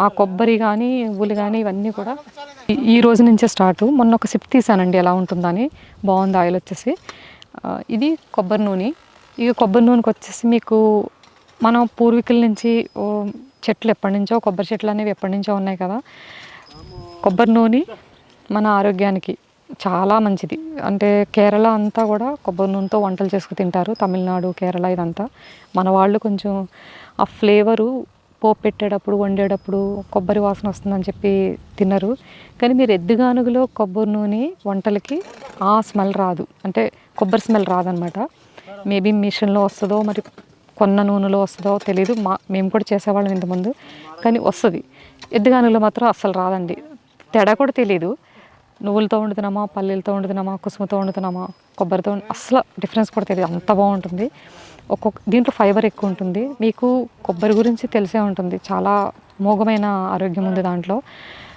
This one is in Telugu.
ఆ కొబ్బరి కానీ నువ్వులు కానీ ఇవన్నీ కూడా ఈ రోజు నుంచే స్టార్ట్. మొన్న ఒక సిప్ తీసానండి ఎలా ఉంటుందని. బాగుంది ఆయిల్ వచ్చేసి. ఇది కొబ్బరి నూనె. ఇక కొబ్బరి నూనెకి వచ్చేసి మీకు మనం పూర్వీకుల నుంచి చెట్లు ఎప్పటి నుంచో కొబ్బరి చెట్లు అనేవి ఎప్పటి నుంచో ఉన్నాయి కదా. కొబ్బరి నూనె మన ఆరోగ్యానికి చాలా మంచిది. అంటే కేరళ అంతా కూడా కొబ్బరి నూనెతో వంటలు చేసుకు తింటారు. తమిళనాడు, కేరళ ఇదంతా. మన వాళ్ళు కొంచెం ఆ ఫ్లేవరు పోపు పెట్టేటప్పుడు, వండేటప్పుడు కొబ్బరి వాసన వస్తుందని చెప్పి తినరు. కానీ మీరు ఎద్దుగానుగలో కొబ్బరి నూనె వంటలకి ఆ స్మెల్ రాదు. అంటే కొబ్బరి స్మెల్ రాదనమాట. మేబీ మిషన్లో వస్తుందో మరి కొన్న నూనెలో వస్తుందో తెలీదు. మేము కూడా చేసేవాళ్ళం ఇంతకుముందు, కానీ వస్తుంది. ఎద్దుగానుగలో మాత్రం అస్సలు రాదండి. తేడా కూడా తెలీదు. నువ్వులతో వండుతున్నామా, పల్లీలతో వండుతున్నామా, కుసుమతో వండుతున్నామా, కొబ్బరితో అస్సలు డిఫరెన్స్ కూడా తెలియదు. అంత బాగుంటుంది. దీంట్లో ఫైబర్ ఎక్కువ ఉంటుంది. మీకు కొబ్బరి గురించి తెలిసే ఉంటుంది. చాలా మోఘమైన ఆరోగ్యం ఉంది దాంట్లో.